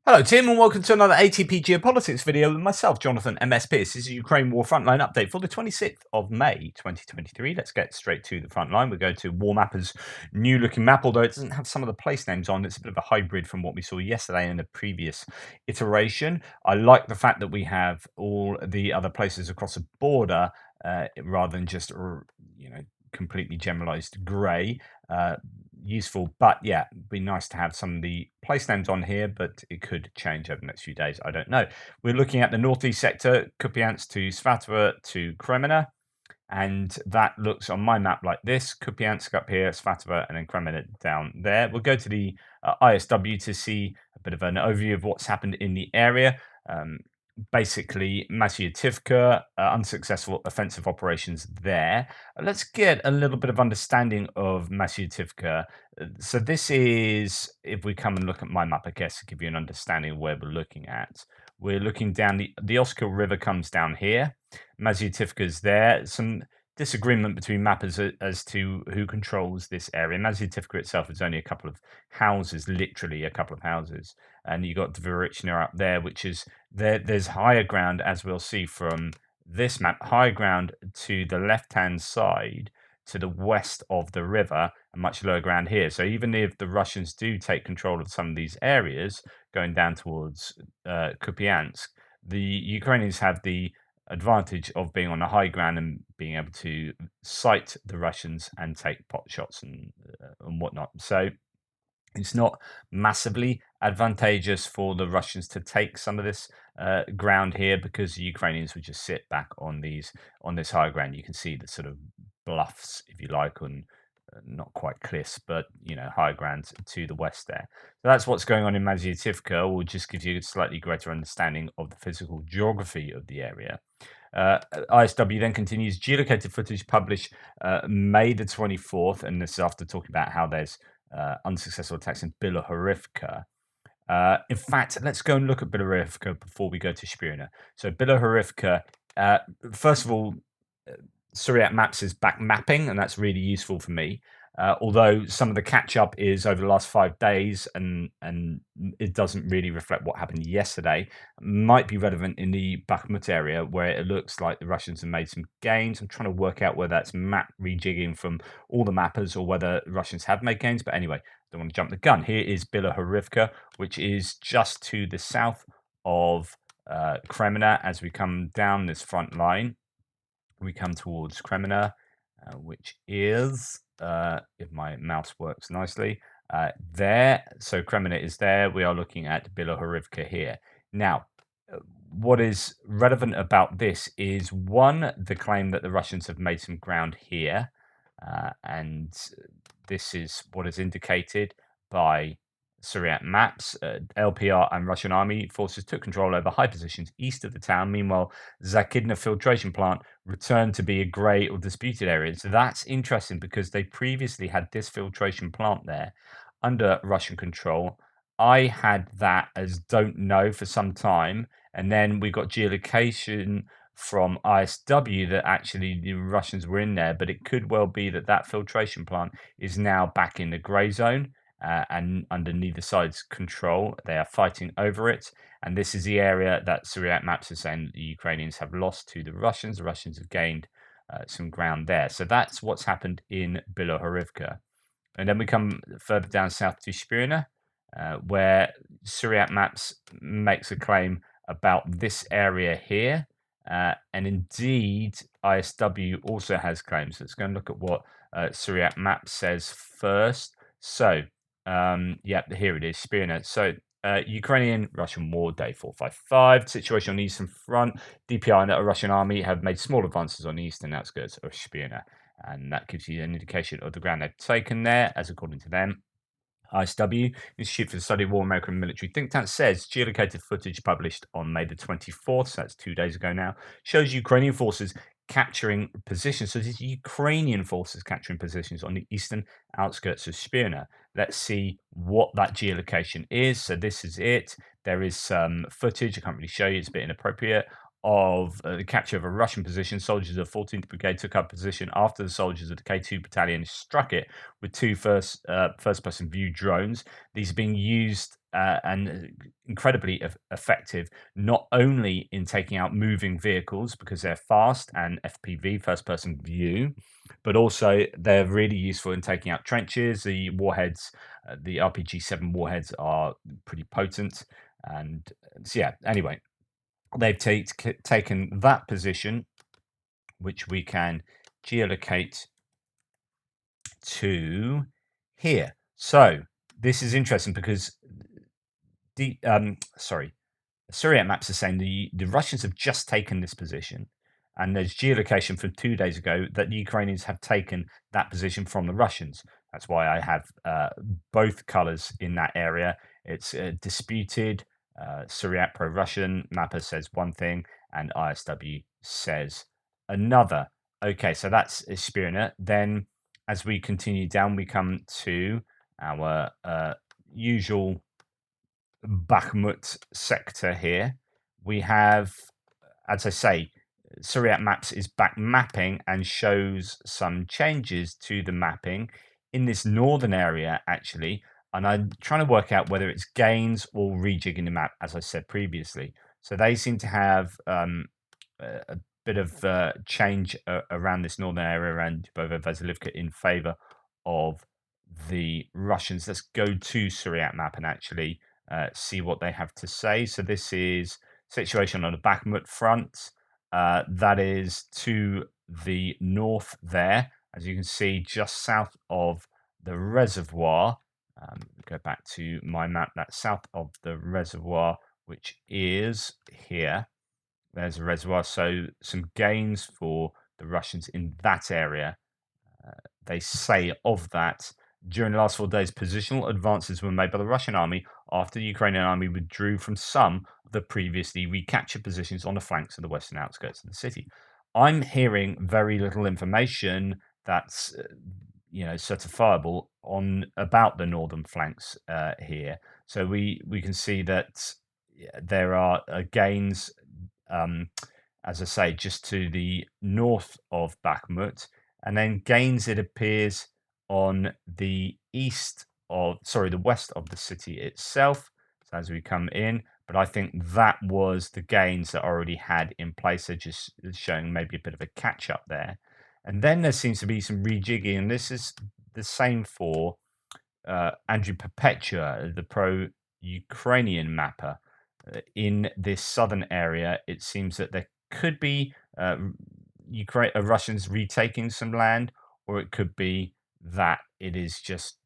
Hello, Tim, and welcome to another ATP Geopolitics video with myself, Jonathan MSP. This is a Ukraine War Frontline update for the 26th of May 2023. Let's get straight to the front line. We go to War Mapper's new looking map, although it doesn't have some of the place names on. It's a bit of a hybrid from what we saw yesterday in the previous iteration. I like the fact that we have all the other places across the border rather than just, completely generalized grey. Useful, but yeah, it'd be nice to have some of the place names on here, but it could change over the next few days. I don't know. We're looking at the northeast sector, Kupiansk to Svatova to Kreminna, and that looks on my map like this: Kupiansk up here, Svatova, and then Kreminna down there. We'll go to the ISW to see a bit of an overview of what's happened in the area. Basically, Masyutivka, unsuccessful offensive operations there. Let's get a little bit of understanding of Masyutivka. So this is, if we come and look at my map, I guess, to give you an understanding of where we're looking at. We're looking down, the Oskil River comes down here. Masyutivka is there. Some disagreement between mappers as to who controls this area. Masyutivka itself is only a couple of houses, literally a couple of houses. And you got Dvorichna up there, which is there's higher ground, as we'll see from this map, higher ground to the left-hand side to the west of the river, and much lower ground here. So even if the Russians do take control of some of these areas, going down towards Kupiansk, the Ukrainians have the advantage of being on the high ground and being able to sight the Russians and take pot shots and whatnot. So it's not massively advantageous for the Russians to take some of this ground here, because the Ukrainians would just sit back on this high ground. You can see the sort of bluffs, if you like, on not quite cliffs, but high ground to the west there. So that's what's going on in Masyutivka. Will just give you a slightly greater understanding of the physical geography of the area. ISW then continues geolocated footage published May the 24th, and this is after talking about how there's unsuccessful attacks in Bilohorivka. In fact, let's go and look at Bilohorivka before we go to Shpirina. So Bilohorivka, first of all, Syriac Maps is back mapping, and that's really useful for me. Although some of the catch up is over the last 5 days, and it doesn't really reflect what happened yesterday. Might be relevant in the Bakhmut area, where it looks like the Russians have made some gains. I'm trying to work out whether that's map rejigging from all the mappers or whether Russians have made gains. But anyway, don't want to jump the gun. Here is Bilohorivka, which is just to the south of Kreminna. As we come down this front line, we come towards Kreminna, which is, if my mouse works nicely, there. So Kreminna is there. We are looking at Bilohorivka here. Now, what is relevant about this is, one, the claim that the Russians have made some ground here, and this is what is indicated by Syriac Maps. LPR and Russian army forces took control over high positions east of the town. Meanwhile, Zakidna filtration plant returned to be a grey or disputed area. So that's interesting, because they previously had this filtration plant there under Russian control. I had that as don't know for some time, and then we got geolocation from ISW that actually the Russians were in there, but it could well be that that filtration plant is now back in the grey zone. And under neither side's control, they are fighting over it. And this is the area that Syriac Maps are saying that the Ukrainians have lost to the Russians. The Russians have gained some ground there. So that's what's happened in Bilohorivka. And then we come further down south to Shpirina, where Syriac Maps makes a claim about this area here. And indeed, ISW also has claims. Let's go and look at what Syriac Maps says first. So, yeah, here it is, Shpirina. So, Ukrainian-Russian war, day 455. Situation on the eastern front. DPI and the Russian army have made small advances on the eastern outskirts of Shpirina. And that gives you an indication of the ground they've taken there, as according to them. ISW, Institute for the Study of War, American Military Think Tank, says geolocated footage published on May the 24th, so that's 2 days ago now, shows Ukrainian forces capturing positions. So this is Ukrainian forces capturing positions on the eastern outskirts of Shpirina. Let's see what that geolocation is. So this is it. There is some footage, I can't really show you, it's a bit inappropriate, of the capture of a Russian position. Soldiers of 14th Brigade took up position after the soldiers of the K2 Battalion struck it with two first-person view drones. These are being used and incredibly effective, not only in taking out moving vehicles because they're fast and FPV, first-person view, but also they're really useful in taking out trenches. The warheads, the RPG-7 warheads are pretty potent. And so, yeah, anyway, they've taken that position, which we can geolocate to here. So this is interesting because Syriac maps are saying the Russians have just taken this position, and there's geolocation from 2 days ago that the Ukrainians have taken that position from the Russians. That's why I have both colors in that area. It's disputed. Syriac pro-Russian mapper says one thing, and ISW says another. Okay, so that's Ispirina. Then, as we continue down, we come to our usual Bakhmut sector here. We have, as I say, Syriac Maps is back mapping and shows some changes to the mapping in this northern area, actually. And I'm trying to work out whether it's gains or rejigging the map, as I said previously. So they seem to have a bit of change around this northern area around Dubovo Vasilivka in favor of the Russians. Let's go to Syriac Map and actually see what they have to say. So this is situation on the Bakhmut front. That is to the north there, as you can see, just south of the reservoir. Go back to my map. That's south of the reservoir, which is here. There's a reservoir. So some gains for the Russians in that area. They say of that. During the last 4 days, positional advances were made by the Russian army after the Ukrainian army withdrew from some of the previously recaptured positions on the flanks of the western outskirts of the city. I'm hearing very little information that's certifiable on about the northern flanks here. So we can see that there are gains, as I say, just to the north of Bakhmut, and then gains, it appears, on the the west of the city itself. So as we come in, but I think that was the gains that already had in place. They're just showing maybe a bit of a catch up there. And then there seems to be some rejigging, and this is the same for Andrew Perpetua, the pro-Ukrainian mapper. In this southern area, it seems that there could be Russians retaking some land, or it could be that it is just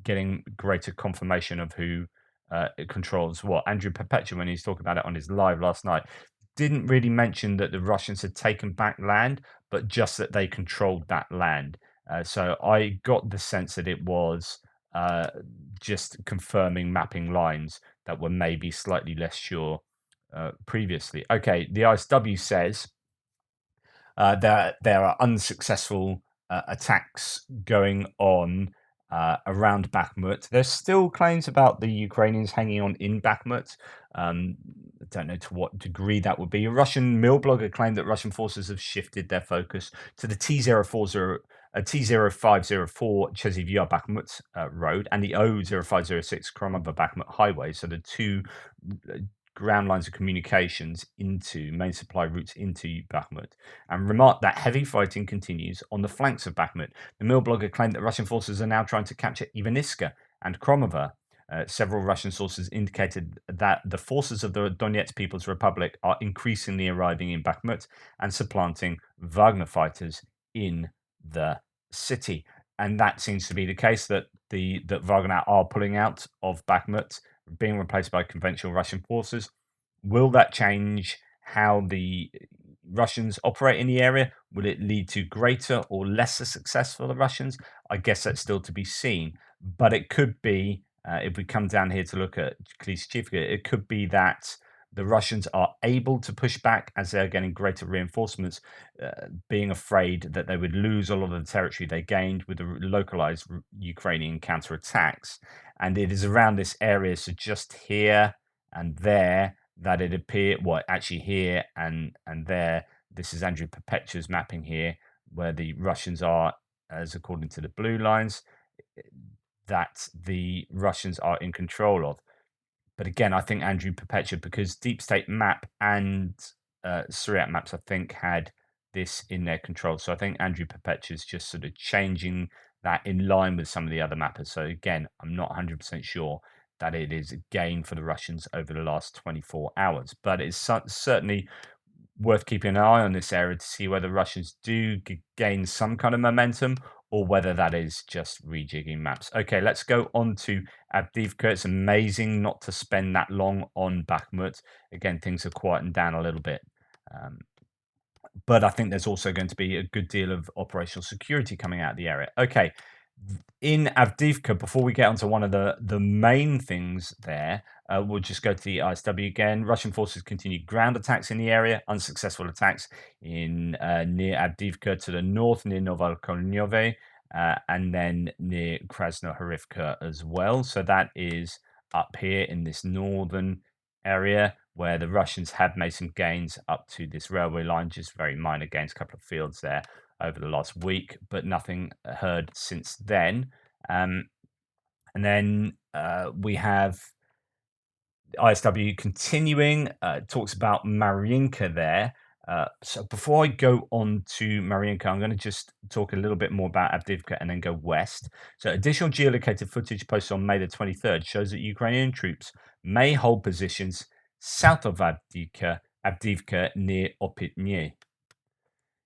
getting greater confirmation of who controls what. Andrew Perpetua, when he's talking about it on his live last night, didn't really mention that the Russians had taken back land, but just that they controlled that land. So I got the sense that it was just confirming mapping lines that were maybe slightly less sure previously. Okay, the ISW says that there are unsuccessful attacks going on around Bakhmut. There's still claims about the Ukrainians hanging on in Bakhmut. I don't know to what degree that would be. A Russian mill blogger claimed that Russian forces have shifted their focus to the T0504 Chezhiv Yar Bakhmut road and the O0506 Kromova Bakhmut highway. So the two ground lines of communications into main supply routes into Bakhmut, and remarked that heavy fighting continues on the flanks of Bakhmut. The mill blogger claimed that Russian forces are now trying to capture Ivaniska and Kromova. Several Russian sources indicated that the forces of the Donetsk People's Republic are increasingly arriving in Bakhmut and supplanting Wagner fighters in the city. And that seems to be the case, that that Wagner are pulling out of Bakhmut, being replaced by conventional Russian forces. Will that change how the Russians operate in the area? Will it lead to greater or lesser success for the Russians? I guess that's still to be seen. But it could be, if we come down here to look at Klishchivka, it could be that the Russians are able to push back as they're getting greater reinforcements, being afraid that they would lose a lot of the territory they gained with the localized Ukrainian counterattacks. And it is around this area, so just here and there, that it appeared, well, actually here and there, this is Andrew Perpetua's mapping here, where the Russians are, as according to the blue lines, that the Russians are in control of. But again, I think Andrew Perpetua, because Deep State Map and Syriac Maps, I think, had this in their control. So I think Andrew Perpetua is just sort of changing that in line with some of the other mappers. So again, I'm not 100% sure that it is a gain for the Russians over the last 24 hours, but it's certainly worth keeping an eye on this area to see whether Russians do gain some kind of momentum or whether that is just rejigging maps. Okay, let's go on to Avdiivka. It's amazing not to spend that long on Bakhmut. Again, things have quietened down a little bit. Um, but I think there's also going to be a good deal of operational security coming out of the area. Okay, in Avdiivka, before we get onto one of the main things there, we'll just go to the ISW again. Russian forces continued ground attacks in the area, unsuccessful attacks in near Avdiivka to the north, near Novokolnyove, and then near Krasnohorivka as well. So that is up here in this northern area where the Russians have made some gains up to this railway line, just very minor gains, a couple of fields there over the last week, but nothing heard since then. And then we have ISW continuing, talks about Marinka there. So before I go on to Marinka, I'm going to just talk a little bit more about Avdiivka and then go west. So additional geolocated footage posted on May the 23rd shows that Ukrainian troops may hold positions south of Avdiivka near Opitny.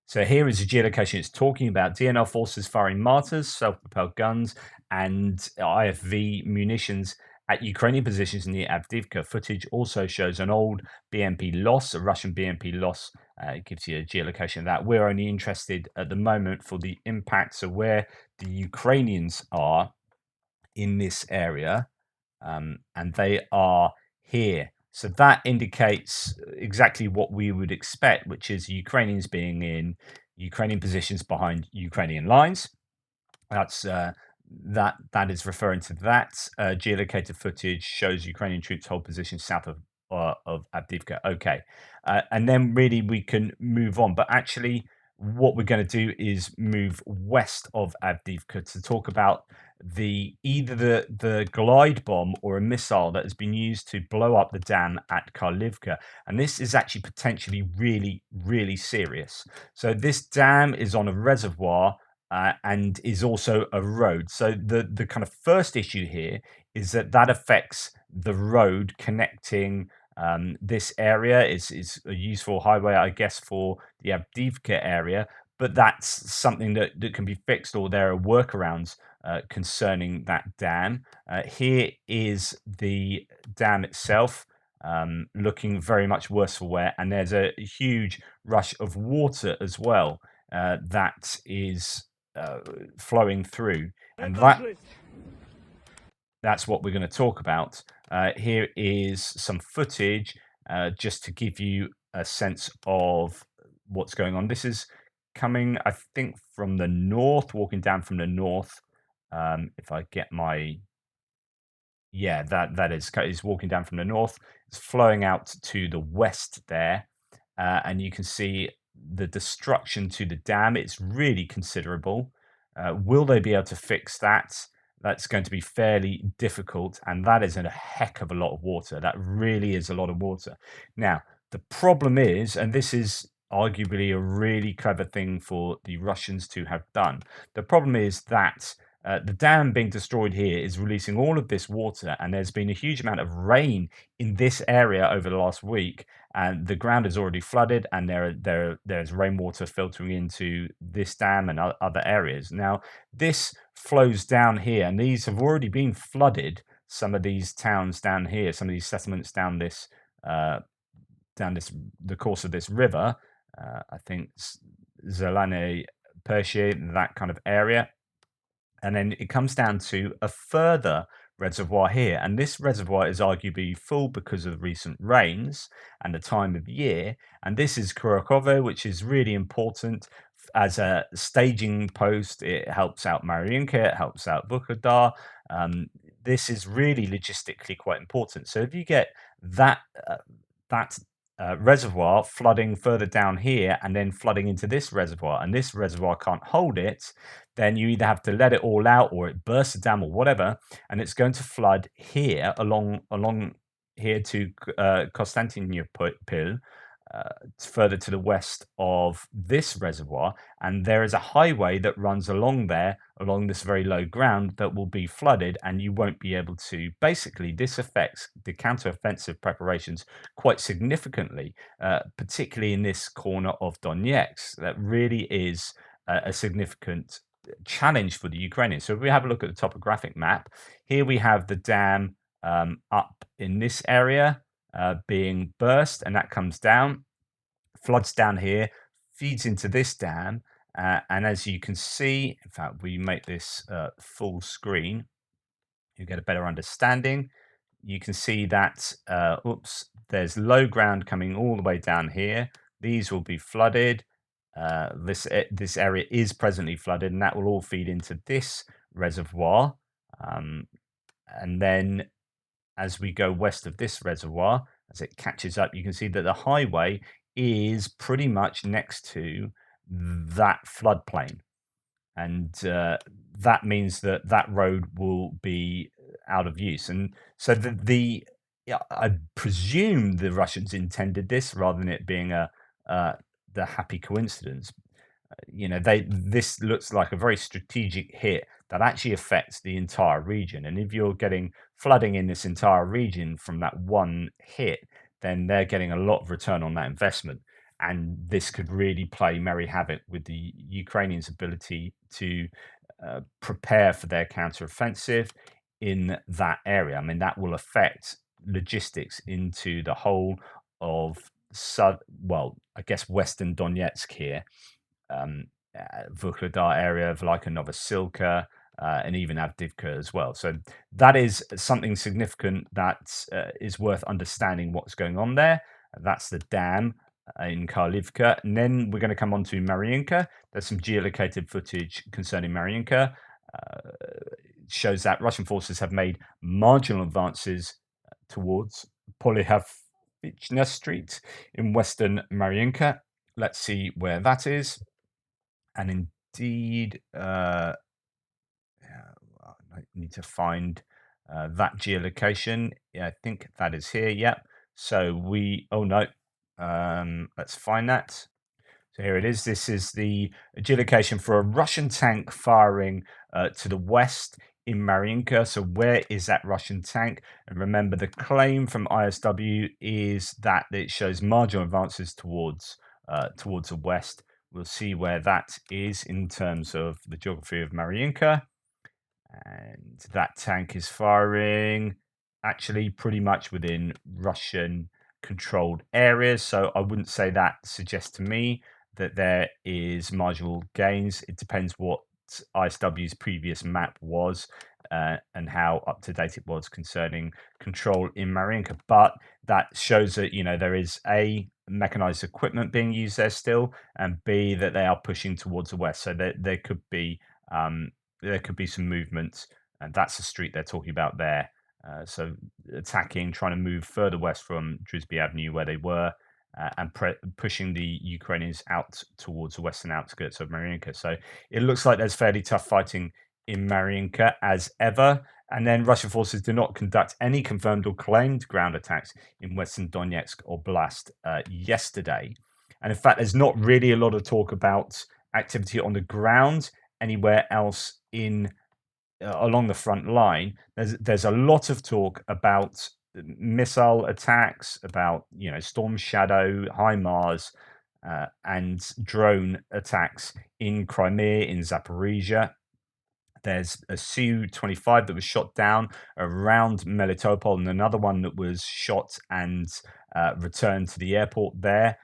So here is a geolocation. It's talking about DNR forces firing mortars, self-propelled guns, and IFV munitions at Ukrainian positions near Avdiivka. Footage also shows an old BMP loss, a Russian BMP loss. It gives you a geolocation of that. We're only interested at the moment for the impacts of where the Ukrainians are in this area, and they are here. So that indicates exactly what we would expect, which is Ukrainians being in Ukrainian positions behind Ukrainian lines. That's that is referring to that. Geolocated footage shows Ukrainian troops hold positions south of Avdiivka. Okay, and then really we can move on. But actually, what we're going to do is move west of Avdiivka to talk about either the glide bomb or a missile that has been used to blow up the dam at Karlivka, and this is actually potentially really serious. So this dam is on a reservoir and is also a road. So the kind of first issue here is that affects the road connecting this area. Is a useful highway, I guess, for the Avdiivka area, but that's something that can be fixed, or there are workarounds concerning that dam. Here is the dam itself. Looking very much worse for wear, and there's a huge rush of water as well that is flowing through, and that's what we're going to talk about. Here is some footage just to give you a sense of what's going on. This is coming, I think, from the north, walking down from the north. If I get my yeah, that is walking down from the north. It's flowing out to the west there, and you can see the destruction to the dam. It's really considerable. Will they be able to fix that? That's going to be fairly difficult, and that is a heck of a lot of water. That really is a lot of water. Now, the problem is, and this is arguably a really clever thing for the Russians to have done. The problem is that the dam being destroyed here is releasing all of this water, and there's been a huge amount of rain in this area over the last week, and the ground is already flooded, and there's rainwater filtering into this dam and other areas. Now, this flows down here, and these have already been flooded. Some of these towns down here, some of these settlements down the course of this river. I think Zelane Pershie, that kind of area. And then it comes down to a further reservoir here. And this reservoir is arguably full because of recent rains and the time of year. And this is Kurakove, which is really important as a staging post. It helps out Marinka, it helps out Vuhledar. This is really logistically quite important. So if you get that that reservoir flooding further down here and then flooding into this reservoir, and this reservoir can't hold it, then you either have to let it all out or it bursts the dam or whatever, and it's going to flood here along here to Konstantinopil, further to the west of this reservoir, and there is a highway that runs along there, along this very low ground, that will be flooded, and you won't be able to. Basically, this affects the counter-offensive preparations quite significantly, particularly in this corner of Donetsk. That really is a significant challenge for the Ukrainians. So if we have a look at the topographic map, here we have the dam up in this area being burst, and that comes down, floods down here, feeds into this dam, and as you can see, in fact, we make this full screen, you get a better understanding. You can see that, there's low ground coming all the way down here. These will be flooded. This area is presently flooded, and that will all feed into this reservoir. And then as we go west of this reservoir, as it catches up, you can see that the highway is pretty much next to that floodplain. And that means that that road will be out of use. And so yeah, I presume the Russians intended this rather than it being the happy coincidence. This looks like a very strategic hit that actually affects the entire region. And if you're getting flooding in this entire region from that one hit, then they're getting a lot of return on that investment. And this could really play merry havoc with the Ukrainians' ability to prepare for their counteroffensive in that area. I mean, that will affect logistics into the whole of I guess Western Donetsk here, Vuhledar area, Velika Novosilka, and even Adiivka as well. So that is something significant that is worth understanding what's going on there. That's the dam in Karlivka. And then we're going to come on to Marinka. There's some geolocated footage concerning Marinka. It shows that Russian forces have made marginal advances towards Polyhavchna Street in western Marinka. Let's see where that is. And indeed, I need to find that geolocation. Yeah, I think that is here. Yep. So let's find that. So here it is. This is the geolocation for a Russian tank firing to the west in Marinka. So where is that Russian tank? And remember, the claim from ISW is that it shows marginal advances towards the west. We'll see where that is in terms of the geography of Marinka. And that tank is firing actually pretty much within Russian controlled areas. So I wouldn't say that suggests to me that there is marginal gains. It depends what ISW's previous map was and how up to date it was concerning control in Marinka. But that shows that there is A, mechanized equipment being used there still, and B, that they are pushing towards the west. So there could be some movement, and that's the street they're talking about there. So attacking, trying to move further west from Druzhby Avenue where they were, and pushing the Ukrainians out towards the western outskirts of Marinka. So it looks like there's fairly tough fighting in Marinka as ever. And then Russian forces do not conduct any confirmed or claimed ground attacks in Western Donetsk Oblast yesterday. And in fact, there's not really a lot of talk about activity on the ground anywhere else along the front line. There's a lot of talk about missile attacks, about Storm Shadow, HIMARS, and drone attacks in Crimea, in Zaporizhia. There's a Su-25 that was shot down around Melitopol, and another one that was shot and returned to the airport there,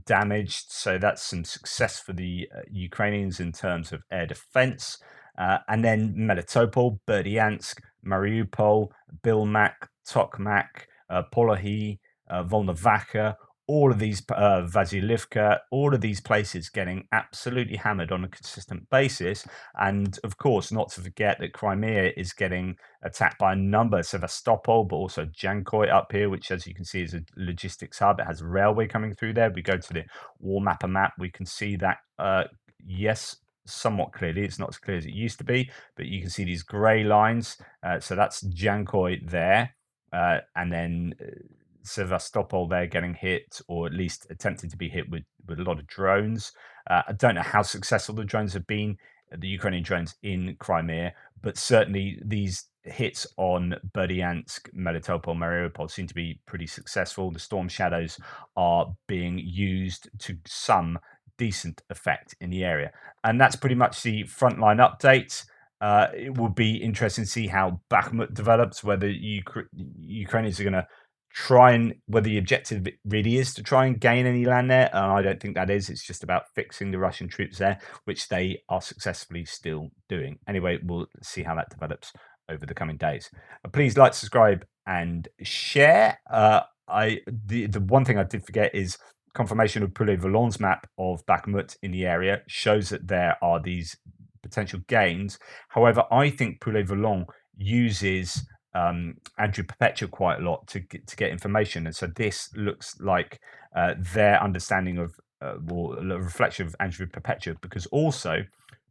damaged. So that's some success for the Ukrainians in terms of air defense. And then Melitopol, Berdyansk, Mariupol, Bilmak, Tokmak, Polohi, Volnovakha, all of these Vasilivka, all of these places getting absolutely hammered on a consistent basis. And of course, not to forget that Crimea is getting attacked by a number, Sevastopol, but also Jankoy up here, which, as you can see, is a logistics hub. It has a railway coming through there. We go to the War Mapper map, we can see that, yes, somewhat clearly. It's not as clear as it used to be, but you can see these grey lines. So that's Jankoy there. And then Sevastopol there getting hit, or at least attempting to be hit with a lot of drones. I don't know how successful the drones have been, the Ukrainian drones in Crimea, but certainly these hits on Berdyansk, Melitopol, Mariupol seem to be pretty successful. The storm shadows are being used to some decent effect in the area. And that's pretty much the frontline update. It will be interesting to see how Bakhmut develops, whether Ukrainians are going to try and, whether the objective really is to try and gain any land there. And I don't think that is. It's just about fixing the Russian troops there, which they are successfully still doing. Anyway, we'll see how that develops over the coming days. Please like, subscribe, and share. The one thing I did forget is confirmation of Poulet-Volant's map of Bakhmut in the area shows that there are these potential gains. However, I think Poulet-Volant uses Andrew Perpetua quite a lot to get information, and so this looks like their understanding of or a reflection of Andrew Perpetua, because also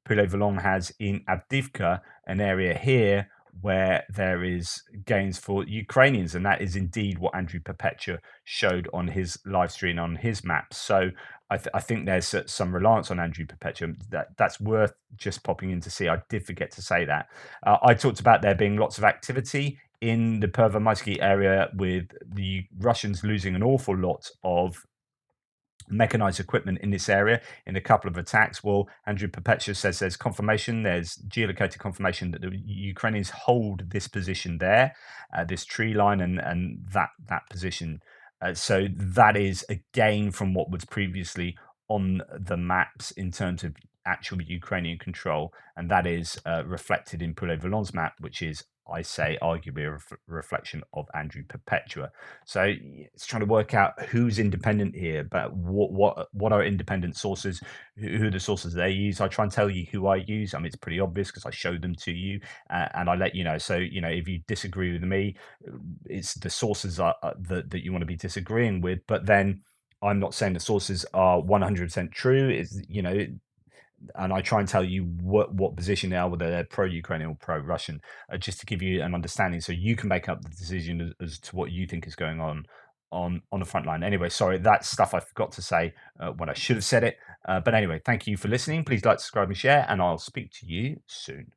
Poulet-Volant has in Adiivka an area here where there is gains for Ukrainians, and that is indeed what Andrew Perpetua showed on his live stream on his map. So I think there's some reliance on Andrew Perpetua. That's worth just popping in to see. I did forget to say that. I talked about there being lots of activity in the Pervomaisky area, with the Russians losing an awful lot of mechanized equipment in this area in a couple of attacks. Well, Andrew Perpetua says there's confirmation, there's geolocated confirmation that the Ukrainians hold this position there, this tree line, and that position. So that is a gain from what was previously on the maps in terms of actual Ukrainian control, and that is reflected in Poulet-Volant's map, which is, I say, arguably a reflection of Andrew Perpetua. So it's trying to work out who's independent here, but what are independent sources, who are the sources they use. I try and tell you who I use. I mean, it's pretty obvious because I show them to you, and I let you know. So if you disagree with me, it's the sources that you want to be disagreeing with. But then I'm not saying the sources are 100% true. Is and I try and tell you what position they are, whether they're pro-Ukrainian or pro-Russian, just to give you an understanding, so you can make up the decision as to what you think is going on the front line. Anyway, sorry, that's stuff I forgot to say when I should have said it. But anyway, thank you for listening. Please like, subscribe, and share, and I'll speak to you soon.